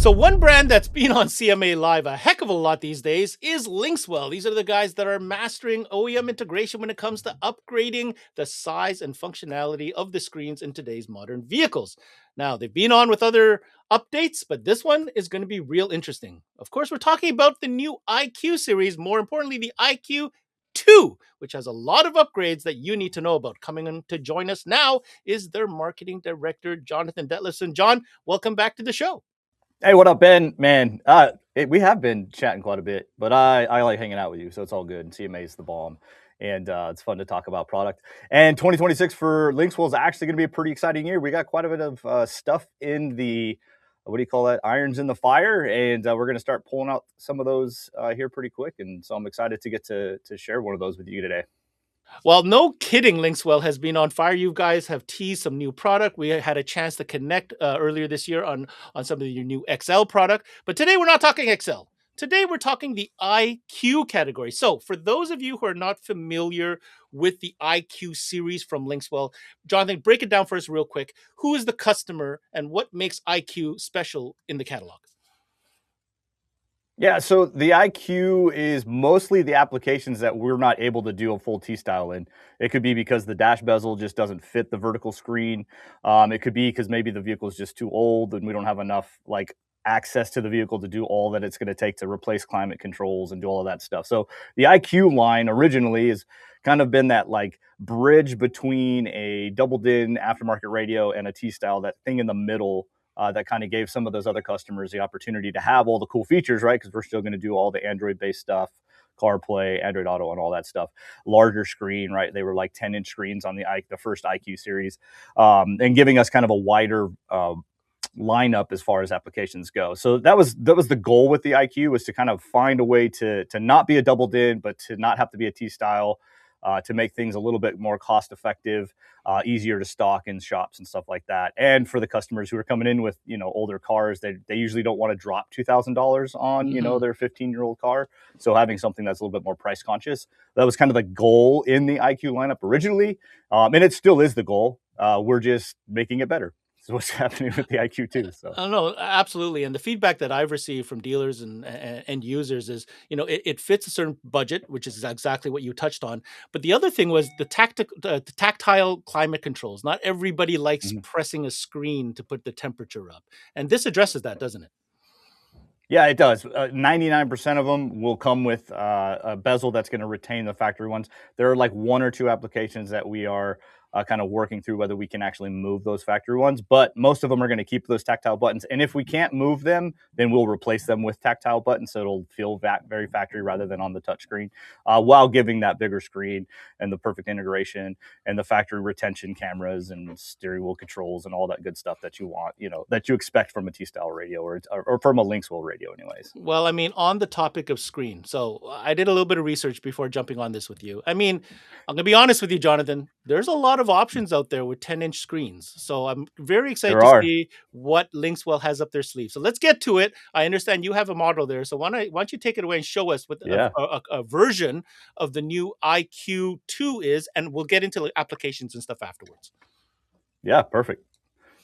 So one brand that's been on CMA Live a heck of a lot these days is Lynxwell. These are the guys that are mastering OEM integration when it comes to upgrading the size and functionality of the screens in today's modern vehicles. Now, they've been on with other updates, but this one is going to be real interesting. Of course, we're talking about the new IQ series, more importantly, the IQ2, which has a lot of upgrades that you need to know about. Coming in to join us now is their marketing director, Jonathan Detlefson. John, welcome back to the show. Hey, what up, Ben? Man, we have been chatting quite a bit, but I like hanging out with you, so it's all good. CMA is the bomb, and it's fun to talk about product. And 2026 for Lynxwell is actually going to be a pretty exciting year. We got quite a bit of stuff in the, what do you call that, irons in the fire, and we're going to start pulling out some of those here pretty quick. And so I'm excited to get to share one of those with you today. Well, no kidding, Lynxwell has been on fire. You guys have teased some new product. We had a chance to connect earlier this year on some of your new XL product. But today we're not talking XL. Today we're talking the IQ category. So for those of you who are not familiar with the IQ series from Lynxwell, Jonathan, break it down for us real quick. Who is the customer and what makes IQ special in the catalog? Yeah, so the IQ is mostly the applications that we're not able to do a full T-style in. It could be because the dash bezel just doesn't fit the vertical screen. It could be because maybe the vehicle is just too old and we don't have enough access to the vehicle to do all that it's going to take to replace climate controls and do all of that stuff. So the IQ line originally has kind of been that bridge between a double din aftermarket radio and a T-style, that thing in the middle that kind of gave some of those other customers the opportunity to have all the cool features, right? Because we're still going to do all the Android-based stuff, CarPlay, Android Auto, and all that stuff. Larger screen, right? They were like 10-inch screens on the first IQ series, and giving us kind of a wider lineup as far as applications go. So that was the goal with the IQ, was to kind of find a way to not be a double din, but to not have to be a T-style. To make things a little bit more cost effective, easier to stock in shops and stuff like that. And for the customers who are coming in with, older cars, they usually don't want to drop $2,000 on, their 15-year-old car. So having something that's a little bit more price conscious, that was kind of the goal in the IQ lineup originally. And it still is the goal. We're just making it better. Is what's happening with the IQ2. So No, absolutely. And the feedback that I've received from dealers and end users is, it fits a certain budget, which is exactly what you touched on. But the other thing was the tactile climate controls. Not everybody likes pressing a screen to put the temperature up, and this addresses that, doesn't it? Yeah, it does. 99% of them will come with a bezel that's going to retain the factory ones. There are one or two applications that we are kind of working through whether we can actually move those factory ones, but most of them are going to keep those tactile buttons. And if we can't move them, then we'll replace them with tactile buttons, so it'll feel very factory rather than on the touchscreen, while giving that bigger screen and the perfect integration and the factory retention cameras and steering wheel controls and all that good stuff that you want, that you expect from a T-style radio or from a Lynxwell radio anyways. Well, I mean, on the topic of screen, so I did a little bit of research before jumping on this with you. I mean, I'm going to be honest with you, Jonathan. There's a lot of options out there with 10-inch screens. So I'm very excited There to are. see what Lynxwell has up their sleeve. So let's get to it. I understand you have a model there. So why don't you take it away and show us what Yeah. a version of the new IQ2 is, and we'll get into applications and stuff afterwards. Yeah, perfect.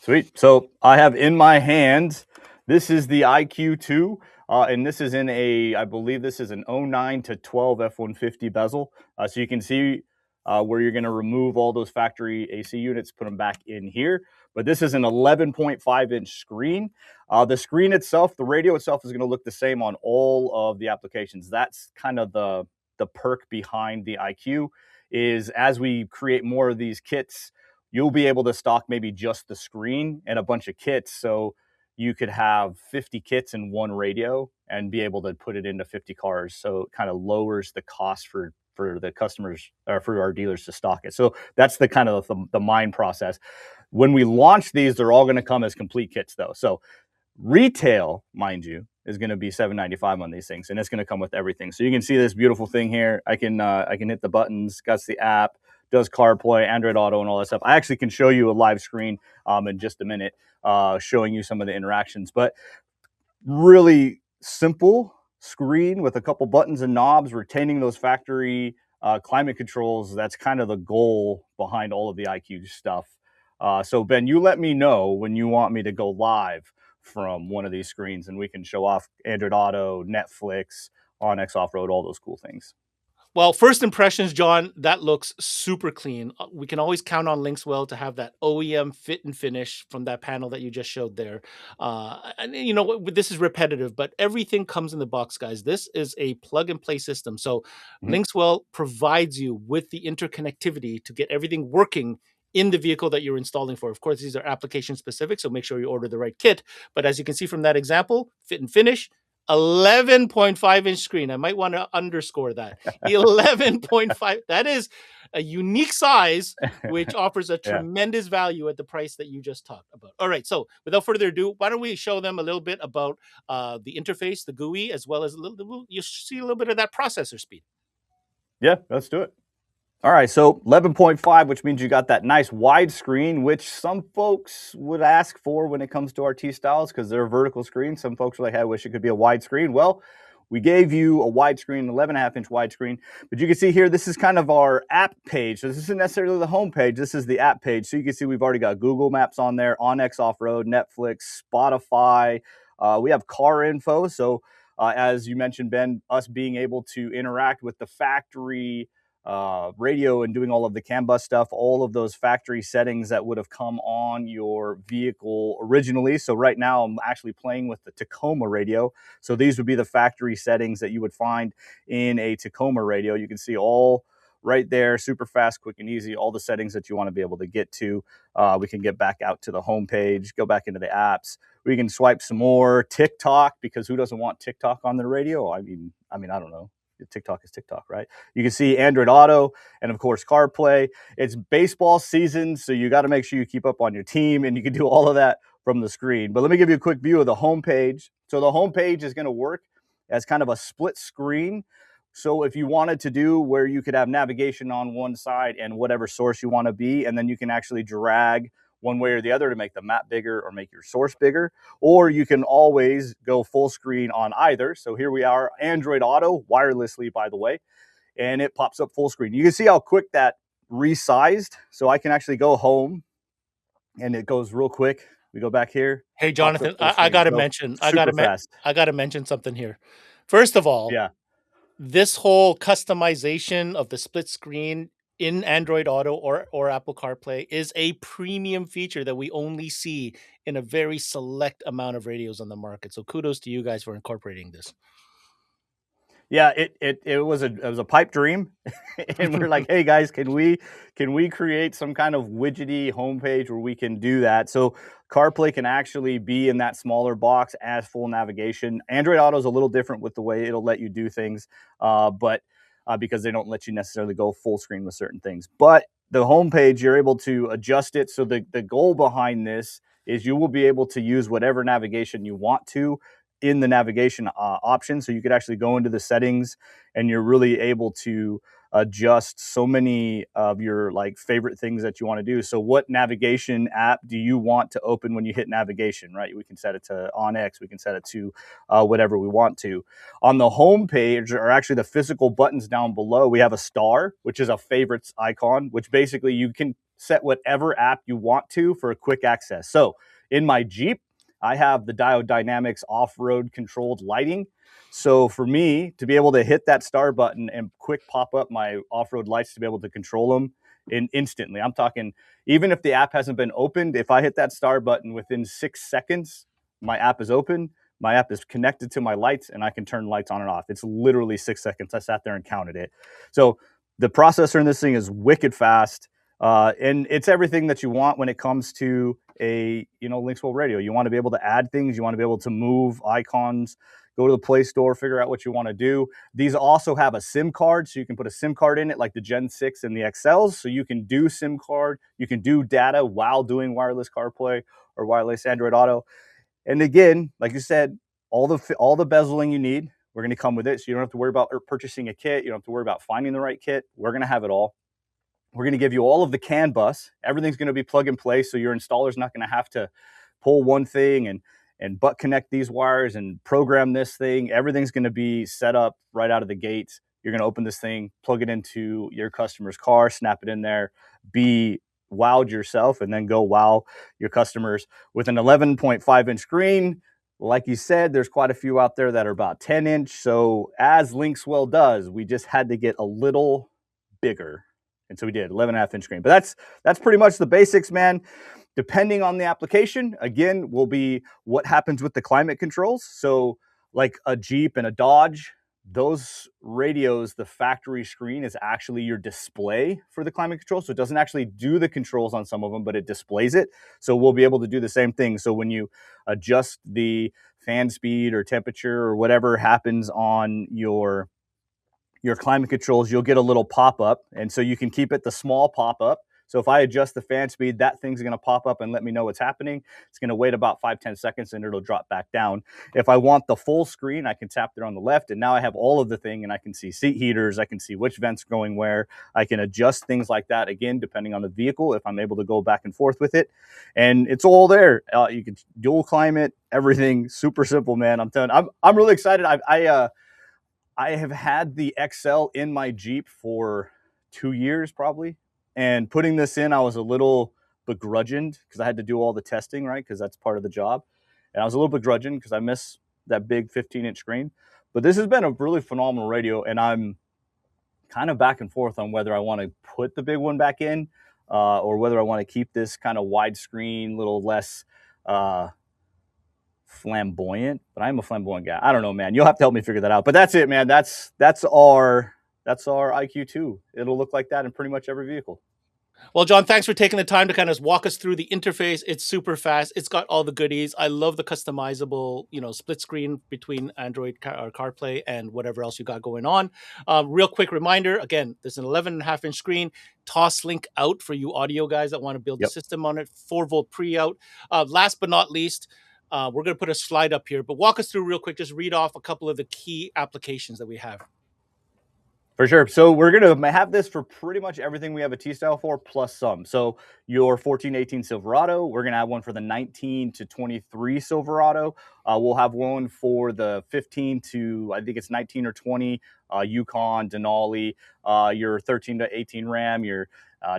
Sweet. So I have in my hand, this is the IQ2, and this is in I believe this is an 09 to 12 F-150 bezel. So you can see where you're going to remove all those factory AC units, put them back in here. But this is an 11.5-inch screen. The screen itself, the radio itself, is going to look the same on all of the applications. That's kind of the perk behind the IQ, is as we create more of these kits, you'll be able to stock maybe just the screen and a bunch of kits. So you could have 50 kits in one radio and be able to put it into 50 cars. So it kind of lowers the cost for the customers, or for our dealers to stock it. So that's the kind of the mind process. When we launch these, they're all going to come as complete kits though. So retail, mind you, is going to be $795 on these things, and it's going to come with everything. So you can see this beautiful thing here. I can hit the buttons, got the app, does CarPlay, Android Auto, and all that stuff. I actually can show you a live screen in just a minute, showing you some of the interactions. But really simple screen with a couple buttons and knobs, retaining those factory climate controls. That's kind of the goal behind all of the IQ stuff. So Ben, you let me know when you want me to go live from one of these screens, and we can show off Android Auto, Netflix, OnX Off-Road, all those cool things. Well, first impressions, John, that looks super clean. We can always count on Linkswell to have that OEM fit and finish from that panel that you just showed there. And you know what? This is repetitive, but everything comes in the box, guys. This is a plug and play system. So Mhm. Linkswell provides you with the interconnectivity to get everything working in the vehicle that you're installing for. Of course, these are application specific, so make sure you order the right kit. But as you can see from that example, fit and finish, 11.5-inch screen. I might want to underscore that. 11.5. That is a unique size, which offers a Yeah. tremendous value at the price that you just talked about. All right. So without further ado, why don't we show them a little bit about the interface, the GUI, as well as you see a little bit of that processor speed. Yeah, let's do it. All right, so 11.5, which means you got that nice wide screen, which some folks would ask for when it comes to our T-Styles because they're vertical screen. Some folks are like, hey, I wish it could be a wide screen. Well, we gave you a widescreen, 11.5-inch widescreen, but you can see here, this is kind of our app page. So this isn't necessarily the home page. This is the app page. So you can see we've already got Google Maps on there, OnX Off-Road, Netflix, Spotify. We have car info. So as you mentioned, Ben, us being able to interact with the factory radio and doing all of the CAN bus stuff, all of those factory settings that would have come on your vehicle originally. So right now I'm actually playing with the Tacoma radio. So these would be the factory settings that you would find in a Tacoma radio. You can see all right there, super fast, quick and easy, all the settings that you want to be able to get to. We can get back out to the home page, go back into the apps. We can swipe some more TikTok, because who doesn't want TikTok on the radio? I mean, I don't know. TikTok is TikTok, right? You can see Android Auto and, of course, CarPlay. It's baseball season, so you got to make sure you keep up on your team, and you can do all of that from the screen. But let me give you a quick view of the home page. So the home page is going to work as kind of a split screen. So if you wanted to do where you could have navigation on one side and whatever source you want to be, and then you can actually drag one way or the other to make the map bigger or make your source bigger, or you can always go full screen on either. So here we are, Android Auto, wirelessly, by the way, and it pops up full screen. You can see how quick that resized. So I can actually go home and it goes real quick. We go back here, Hey, pops up Jonathan, full I screen. gotta So mention, super fast. I gotta mention something here. First of all, Yeah. this whole customization of the split screen in Android Auto or Apple CarPlay is a premium feature that we only see in a very select amount of radios on the market. So kudos to you guys for incorporating this. Yeah, it was a pipe dream, and we're like, hey guys, can we create some kind of widgety homepage where we can do that? So CarPlay can actually be in that smaller box as full navigation. Android Auto is a little different with the way it'll let you do things, but because they don't let you necessarily go full screen with certain things. But the homepage, you're able to adjust it. So the goal behind this is you will be able to use whatever navigation you want to in the navigation option. So you could actually go into the settings and you're really able to adjust so many of your like favorite things that you want to do. So what navigation app do you want to open when you hit navigation, right? We can set it to OnX. We can set it to whatever we want to. On the home page, or actually the physical buttons down below, we have a star, which is a favorites icon, which basically you can set whatever app you want to for a quick access. So in my Jeep, I have the Diode Dynamics off-road controlled lighting. So for me to be able to hit that star button and quick pop up my off-road lights to be able to control them instantly, I'm talking, even if the app hasn't been opened, if I hit that star button within 6 seconds, my app is open, my app is connected to my lights, and I can turn lights on and off. It's literally 6 seconds. I sat there and counted it. So the processor in this thing is wicked fast. And it's everything that you want when it comes to a Linkswell radio. You want to be able to add things. You want to be able to move icons, go to the Play Store, figure out what you want to do. These also have a SIM card, so you can put a SIM card in it like the Gen 6 and the XLs. So you can do SIM card. You can do data while doing wireless CarPlay or wireless Android Auto. And again, like you said, all the bezeling you need, we're going to come with it. So you don't have to worry about purchasing a kit. You don't have to worry about finding the right kit. We're going to have it all. We're going to give you all of the CAN bus. Everything's going to be plug and play, so your installer's not going to have to pull one thing and butt connect these wires and program this thing. Everything's going to be set up right out of the gate. You're going to open this thing, plug it into your customer's car, snap it in there, be wowed yourself and then go wow your customers with an 11.5-inch screen. Like you said, there's quite a few out there that are about 10-inch. So as LinkSwell does, we just had to get a little bigger. And so we did 11.5-inch screen. But that's pretty much the basics, man. Depending on the application, again, will be what happens with the climate controls. So like a Jeep and a Dodge, those radios, the factory screen is actually your display for the climate control. So it doesn't actually do the controls on some of them, but it displays it. So we'll be able to do the same thing. So when you adjust the fan speed or temperature or whatever happens on your climate controls, you'll get a little pop-up. And so you can keep it the small pop-up. So if I adjust the fan speed, that thing's going to pop up and let me know what's happening. It's going to wait about 5-10 seconds and it'll drop back down. If I want the full screen, I can tap there on the left, and now I have all of the thing, and I can see seat heaters. I can see which vents are going where. I can adjust things like that, again, depending on the vehicle, if I'm able to go back and forth with it. And it's all there. You can dual climate, everything. Super simple, man. I'm telling you, I'm really excited. I have had the XL in my Jeep for 2 years probably. And putting this in, I was a little begrudged because I had to do all the testing, right? Because that's part of the job. And I was a little begrudged because I miss that big 15-inch screen. But this has been a really phenomenal radio. And I'm kind of back and forth on whether I want to put the big one back in or whether I want to keep this kind of widescreen, little less flamboyant. But I'm a flamboyant guy. I don't know, man. You'll have to help me figure that out. But that's it, man. That's our IQ2. It'll look like that in pretty much every vehicle. Well, John, thanks for taking the time to kind of walk us through the interface. It's super fast. It's got all the goodies. I love the customizable, split screen between Android or CarPlay and whatever else you got going on. Real quick reminder, again, there's an 11.5-inch screen, TOSLINK out for you audio guys that want to build a system on it, 4-volt pre-out. Last but not least, we're going to put a slide up here, but walk us through real quick, just read off a couple of the key applications that we have. For sure. So we're going to have this for pretty much everything we have a T-style for, plus some. So your 14-18 Silverado, we're going to have one for the 19 to 23 Silverado. We'll have one for the 15 to, I think it's 19 or 20 Yukon, Denali, your 13 to 18 Ram, your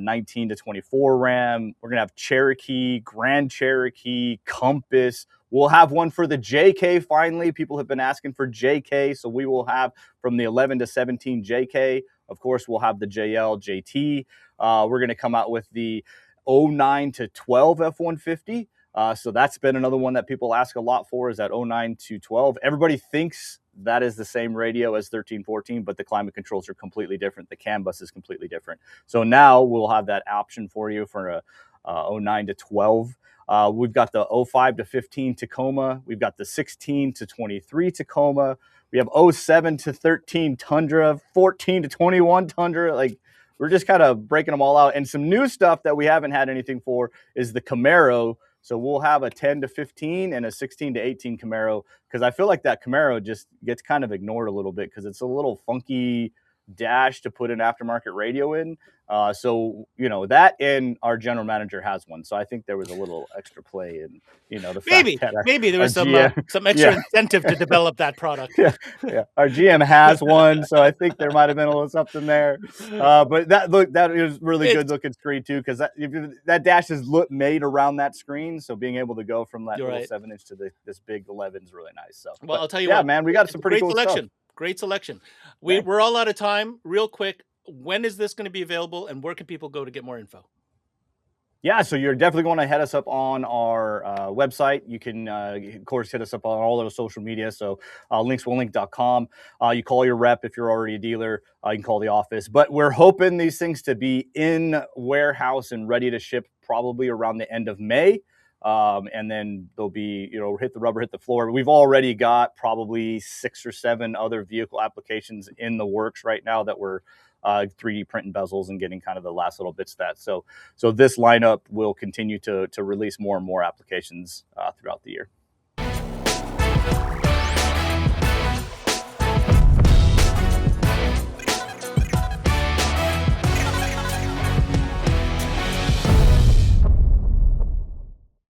19 to 24 Ram. We're going to have Cherokee, Grand Cherokee, Compass. We'll have one for the JK finally. People have been asking for JK, so we will have from the 11 to 17 JK. Of course, we'll have the JL, JT. We're going to come out with the 09 to 12 F-150. So that's been another one that people ask a lot for, is that 09 to 12. Everybody thinks that is the same radio as 13, 14, but the climate controls are completely different. The CAN bus is completely different. So now we'll have that option for you for a 09 to 12. We've got the 05 to 15 Tacoma. We've got the 16 to 23 Tacoma. We have 07 to 13 Tundra, 14 to 21 Tundra. Like, we're just kind of breaking them all out. And some new stuff that we haven't had anything for is the Camaro. So we'll have a 10 to 15 and a 16 to 18 Camaro, because I feel like that Camaro just gets kind of ignored a little bit because it's a little funky dash to put an aftermarket radio in. So, that, and our general manager has one. So I think there was a little extra play in, the maybe, fact that maybe there was some GM, extra incentive to develop that product. Yeah. Our GM has one. So I think there might've been a little something there. But that is really good looking screen too, because that dash is made around that screen. So being able to go from that little 7-inch to this big 11 is really nice. So, I'll tell you what, man, we got some pretty cool selection. Stuff. Great selection. We're all out of time. Real quick, when is this going to be available, and where can people go to get more info? Yeah, so you're definitely going to hit us up on our website. You can, of course, hit us up on all of the social media. So linkswellink.com. You call your rep if you're already a dealer. You can call the office. But we're hoping these things to be in warehouse and ready to ship probably around the end of May. And then they'll be, hit the rubber, hit the floor. We've already got probably 6 or 7 other vehicle applications in the works right now that we're 3D printing bezels and getting kind of the last little bits of that. So this lineup will continue to release more and more applications throughout the year.